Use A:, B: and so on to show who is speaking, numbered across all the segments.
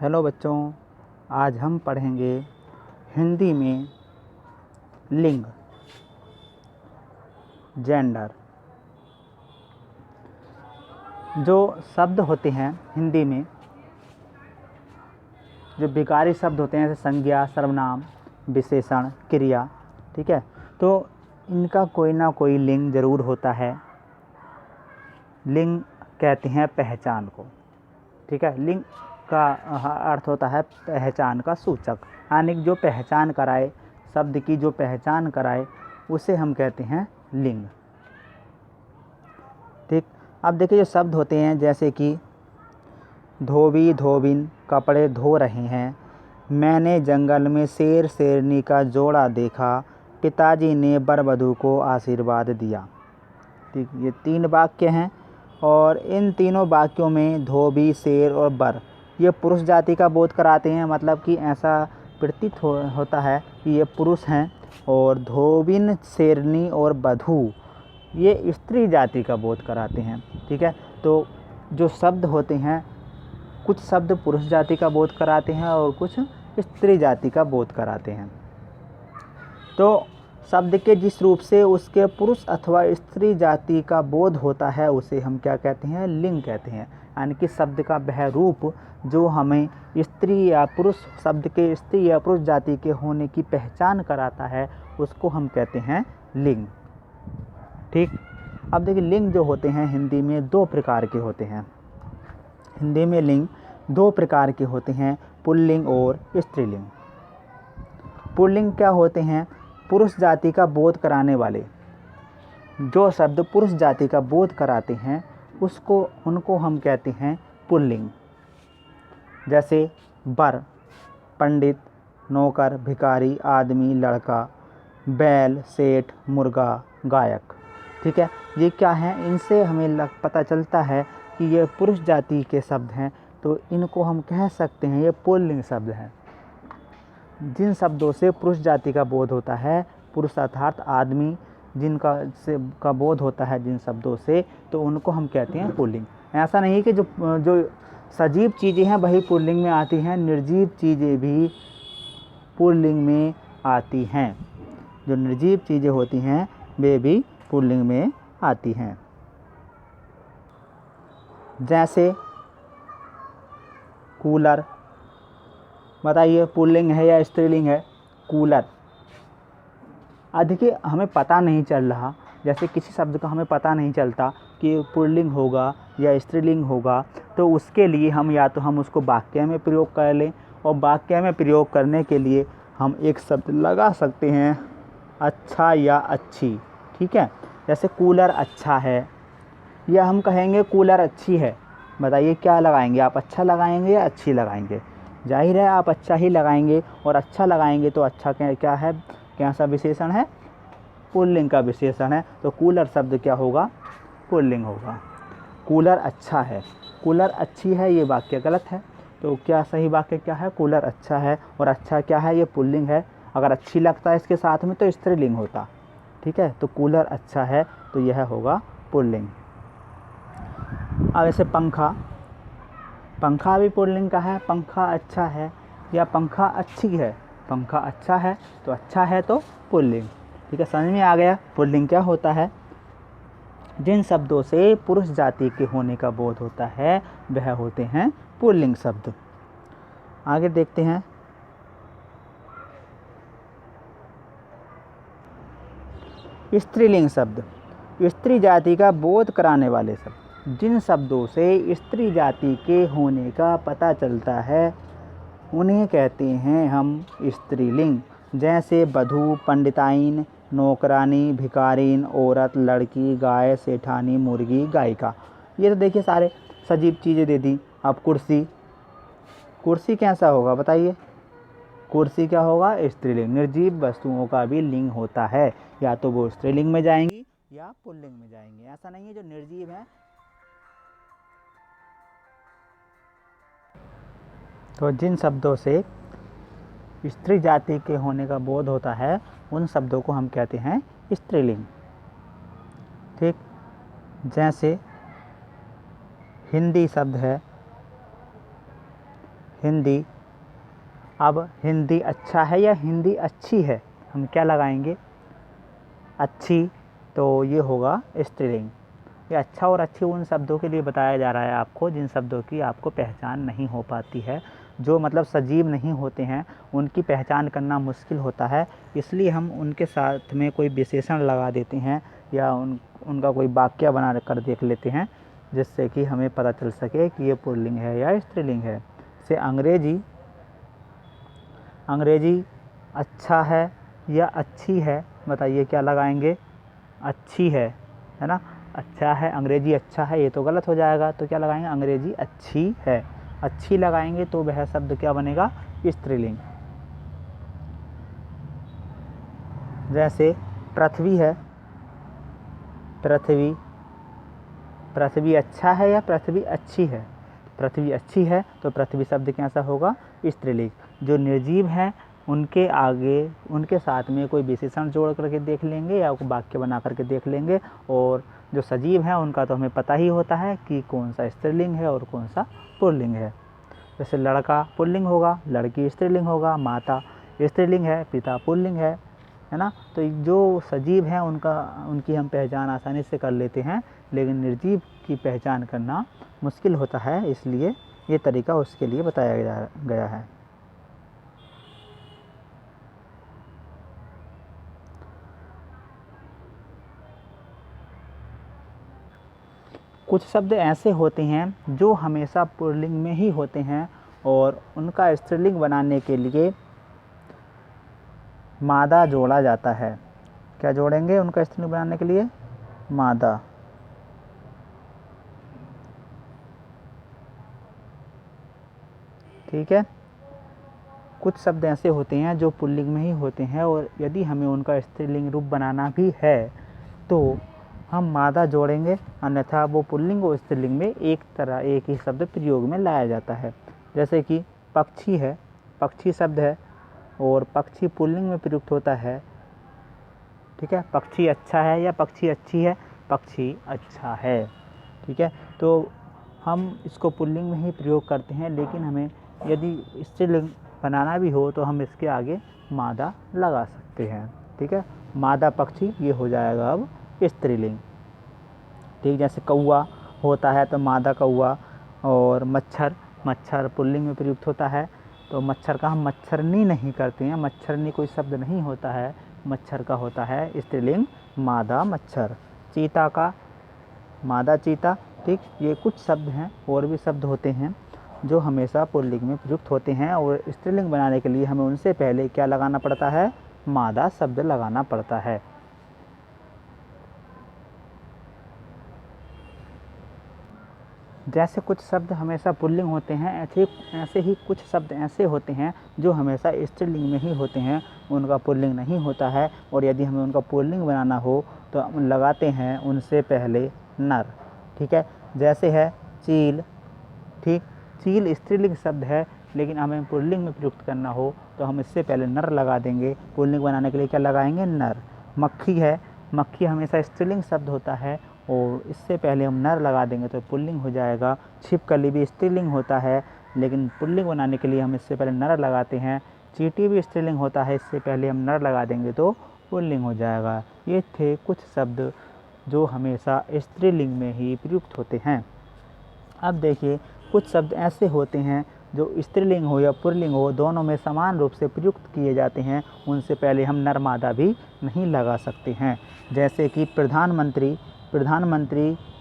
A: Hello बच्चों, आज हम पढ़ेंगे हिंदी में लिंग, जेंडर। जो शब्द होते हैं हिंदी में, जो विकारी शब्द होते हैं जैसे संज्ञा, सर्वनाम, विशेषण, क्रिया, ठीक है, तो इनका कोई ना कोई लिंग ज़रूर होता है। लिंग कहते हैं पहचान को, ठीक है। लिंग का अर्थ होता है पहचान का सूचक, यानी जो पहचान कराए, शब्द की जो पहचान कराए उसे हम कहते हैं लिंग, ठीक। अब देखिए जो शब्द होते हैं जैसे कि धोबी धोबिन कपड़े धो रहे हैं, मैंने जंगल में शेर शेरनी का जोड़ा देखा, पिताजी ने वर वधू को आशीर्वाद दिया, ठीक। ये 3 वाक्य हैं और इन तीनों वाक्यों में धोबी, शेर और वर ये पुरुष जाति का बोध कराते हैं। मतलब कि ऐसा प्रतीत होता है कि ये पुरुष हैं, और धोबिन, शेरनी और वधू ये स्त्री जाति का बोध कराते हैं, ठीक है। तो जो शब्द होते हैं, कुछ शब्द पुरुष जाति का बोध कराते हैं और कुछ स्त्री जाति का बोध कराते हैं। तो शब्द के जिस रूप से उसके पुरुष अथवा स्त्री जाति का बोध होता है उसे हम क्या कहते हैं? लिंग कहते हैं। यानी कि शब्द का वह रूप जो हमें स्त्री या पुरुष, शब्द के स्त्री या पुरुष जाति के होने की पहचान कराता है उसको हम कहते हैं लिंग, ठीक। अब देखिए लिंग जो होते हैं हिंदी में 2 प्रकार के होते हैं। हिंदी में लिंग 2 प्रकार के होते हैं, पुल्लिंग और स्त्रीलिंग। पुल्लिंग क्या होते हैं? पुरुष जाति का बोध कराने वाले। जो शब्द पुरुष जाति का बोध कराते हैं उनको हम कहते हैं पुल्लिंग। जैसे वर, पंडित, नौकर, भिखारी, आदमी, लड़का, बैल, सेठ, मुर्गा, गायक, ठीक है। ये क्या हैं? इनसे हमें पता चलता है कि ये पुरुष जाति के शब्द हैं, तो इनको हम कह सकते हैं ये पुल्लिंग शब्द हैं। जिन शब्दों से पुरुष जाति का बोध होता है, पुरुष अर्थात आदमी का बोध होता है जिन शब्दों से, तो उनको हम कहते हैं पुल्लिंग। ऐसा नहीं कि जो सजीव चीज़ें हैं वही पुल्लिंग में आती हैं, निर्जीव चीज़ें भी पुल्लिंग में आती हैं। जो निर्जीव चीज़ें होती हैं वे भी पुल्लिंग में आती हैं। जैसे कूलर, बताइए पुल्लिंग है या स्त्रीलिंग है? कूलर। देखिए हमें पता नहीं चल रहा, जैसे किसी शब्द का हमें पता नहीं चलता कि पुल्लिंग होगा या स्त्रीलिंग होगा, तो उसके लिए हम या तो हम उसको वाक्य में प्रयोग कर लें, और वाक्य में प्रयोग करने के लिए हम एक शब्द लगा सकते हैं अच्छा या अच्छी, ठीक है। जैसे कूलर अच्छा है, या हम कहेंगे कूलर अच्छी है। बताइए क्या लगाएंगे आप? अच्छा लगाएंगे या अच्छी लगाएंगे? जाहिर है आप अच्छा ही लगाएंगे, और अच्छा लगाएंगे तो अच्छा क्या है, कैसा विशेषण है? पुल्लिंग का विशेषण है। तो कूलर शब्द क्या होगा? पुल्लिंग होगा। कूलर अच्छा है, कूलर अच्छी है, ये वाक्य गलत है। तो क्या सही वाक्य क्या है? कूलर अच्छा है, और अच्छा क्या है? ये पुल्लिंग है। अगर अच्छी लगता है इसके साथ में तो स्त्रीलिंग होता, ठीक है। तो कूलर अच्छा है तो यह होगा पुल्लिंग। अब ऐसे पंखा, पंखा भी पुल्लिंग का है। पंखा अच्छा है या पंखा अच्छी है? पंखा अच्छा है तो अच्छा है तो पुल्लिंग, ठीक है। समझ में आ गया पुल्लिंग क्या होता है? जिन शब्दों से पुरुष जाति के होने का बोध होता है वह होते हैं पुल्लिंग शब्द। आगे देखते हैं। स्त्रीलिंग शब्द, स्त्री जाति का बोध कराने वाले शब्द। जिन शब्दों से स्त्री जाति के होने का पता चलता है उन्हें कहते हैं हम स्त्रीलिंग। जैसे वधू, पंडिताइन, नौकरानी, भिखारीन, औरत, लड़की, गाय, सेठानी, मुर्गी, गायिका। ये तो देखिए सारे सजीव चीज़ें दे दी। अब कुर्सी, कुर्सी कैसा होगा बताइए? कुर्सी क्या होगा? स्त्रीलिंग। निर्जीव वस्तुओं का भी लिंग होता है, या तो वो स्त्रीलिंग में जाएंगी या पुल्लिंग में जाएंगी। ऐसा नहीं है जो निर्जीव है। तो जिन शब्दों से स्त्री जाति के होने का बोध होता है उन शब्दों को हम कहते हैं स्त्रीलिंग, ठीक। जैसे हिंदी शब्द है, हिंदी। अब हिंदी अच्छा है या हिंदी अच्छी है, हम क्या लगाएंगे? अच्छी, तो ये होगा स्त्रीलिंग। ये अच्छा और अच्छी उन शब्दों के लिए बताया जा रहा है आपको जिन शब्दों की आपको पहचान नहीं हो पाती है, जो मतलब सजीव नहीं होते हैं, उनकी पहचान करना मुश्किल होता है, इसलिए हम उनके साथ में कोई विशेषण लगा देते हैं या उनका कोई वाक्य बना कर देख लेते हैं, जिससे कि हमें पता चल सके कि ये पुल्लिंग है या स्त्रीलिंग है। जैसे अंग्रेजी अच्छा है या अच्छी है, बताइए क्या लगाएंगे? अच्छी है ना? अच्छा है, अंग्रेजी अच्छा है, ये तो गलत हो जाएगा, तो क्या लगाएंगे? अंग्रेजी अच्छी है। अच्छी लगाएंगे तो वह शब्द क्या बनेगा? स्त्रीलिंग। जैसे पृथ्वी है, पृथ्वी अच्छा है या पृथ्वी अच्छी है? पृथ्वी अच्छी है तो पृथ्वी शब्द कैसा होगा? स्त्रीलिंग। जो निर्जीव हैं उनके आगे उनके साथ में कोई विशेषण जोड़ करके देख लेंगे या वाक्य बना करके देख लेंगे, और जो सजीव हैं उनका तो हमें पता ही होता है कि कौन सा स्त्रीलिंग है और कौन सा पुल्लिंग है। जैसे लड़का पुल्लिंग होगा, लड़की स्त्रीलिंग होगा, माता स्त्रीलिंग है, पिता पुल्लिंग है ना? तो जो सजीव हैं उनकी हम पहचान आसानी से कर लेते हैं, लेकिन निर्जीव की पहचान करना मुश्किल होता है, इसलिए ये तरीका उसके लिए बताया गया है। कुछ शब्द ऐसे होते हैं जो हमेशा पुल्लिंग में ही होते हैं और उनका स्त्रीलिंग बनाने के लिए मादा जोड़ा जाता है। क्या जोड़ेंगे उनका स्त्रीलिंग बनाने के लिए? मादा। ठीक है। कुछ शब्द ऐसे होते हैं जो पुल्लिंग में ही होते हैं और यदि हमें उनका स्त्रीलिंग रूप बनाना भी है तो हम मादा जोड़ेंगे, अन्यथा वो पुल्लिंग और स्त्रीलिंग में एक ही शब्द प्रयोग में लाया जाता है। जैसे कि पक्षी है, पक्षी शब्द है और पक्षी पुल्लिंग में प्रयुक्त होता है। ठीक है। पक्षी अच्छा है या पक्षी अच्छी है? पक्षी अच्छा है। ठीक है। तो हम इसको पुल्लिंग में ही प्रयोग करते हैं, लेकिन हमें यदि स्त्रीलिंग बनाना भी हो तो हम इसके आगे मादा लगा सकते हैं। ठीक है। मादा पक्षी ये हो जाएगा अब स्त्रीलिंग। ठीक। जैसे कौवा होता है तो मादा कौवा, और मच्छर पुल्लिंग में प्रयुक्त होता है, तो मच्छर का हम मच्छरनी नहीं करते हैं, मच्छरनी कोई शब्द नहीं होता है, मच्छर का होता है स्त्रीलिंग मादा मच्छर। चीता का मादा चीता। ठीक। ये कुछ शब्द हैं, और भी शब्द होते हैं जो हमेशा पुल्लिंग में प्रयुक्त होते हैं और स्त्रीलिंग बनाने के लिए हमें उनसे पहले क्या लगाना पड़ता है? मादा शब्द लगाना पड़ता है। जैसे कुछ शब्द हमेशा पुल्लिंग होते हैं, ऐसे ही कुछ शब्द ऐसे होते हैं जो हमेशा स्त्रीलिंग में ही होते हैं, उनका पुल्लिंग नहीं होता है, और यदि हमें उनका पुल्लिंग बनाना हो तो हम लगाते हैं उनसे पहले नर। ठीक है। जैसे है चील। ठीक। चील स्त्रीलिंग शब्द है, लेकिन हमें पुल्लिंग में प्रयुक्त करना हो तो हम इससे पहले नर लगा देंगे। पुल्लिंग बनाने के लिए क्या लगाएंगे? नर। मक्खी है, मक्खी हमेशा स्त्रीलिंग शब्द होता है और इससे पहले हम नर लगा देंगे तो पुल्लिंग हो जाएगा। छिपकली भी स्त्रीलिंग होता है, लेकिन पुल्लिंग बनाने के लिए हम इससे पहले नर लगाते हैं। चींटी भी स्त्रीलिंग होता है, इससे पहले हम नर लगा देंगे तो पुल्लिंग हो जाएगा। ये थे कुछ शब्द जो हमेशा स्त्रीलिंग में ही प्रयुक्त होते हैं। अब देखिए, कुछ शब्द ऐसे होते हैं जो स्त्रीलिंग हो या पुल्लिंग हो, दोनों में समान रूप से प्रयुक्त किए जाते हैं, उनसे पहले हम नर मादा भी नहीं लगा सकते हैं। जैसे कि प्रधानमंत्री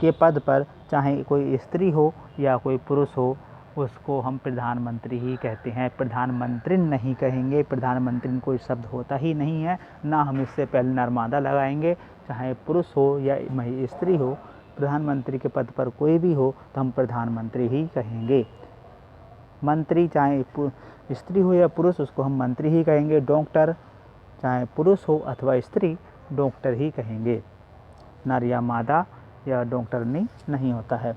A: के पद पर चाहे कोई स्त्री हो या कोई पुरुष हो, उसको हम प्रधानमंत्री ही कहते हैं, प्रधानमंत्री नहीं कहेंगे। प्रधानमंत्री कोई शब्द होता ही नहीं है, ना हम इससे पहले नर मादा लगाएंगे। चाहे पुरुष हो या स्त्री हो, प्रधानमंत्री के पद पर कोई भी हो तो हम प्रधानमंत्री ही कहेंगे। मंत्री चाहे स्त्री हो या पुरुष, उसको हम मंत्री ही कहेंगे। डॉक्टर चाहे पुरुष हो अथवा स्त्री, डॉक्टर ही कहेंगे। नर या मादा या डॉक्टरनी नहीं होता है।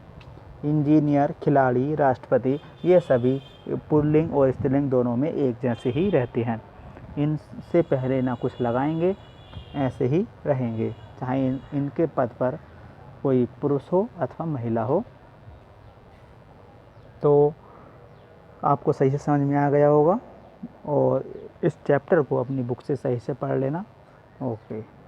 A: इंजीनियर, खिलाड़ी, राष्ट्रपति, ये सभी पुल्लिंग और स्त्रीलिंग दोनों में एक जैसे ही रहते हैं। इनसे पहले ना कुछ लगाएंगे, ऐसे ही रहेंगे, चाहे इनके पद पर कोई पुरुष हो अथवा महिला हो। तो आपको सही से समझ में आ गया होगा और इस चैप्टर को अपनी बुक से सही से पढ़ लेना। ओके।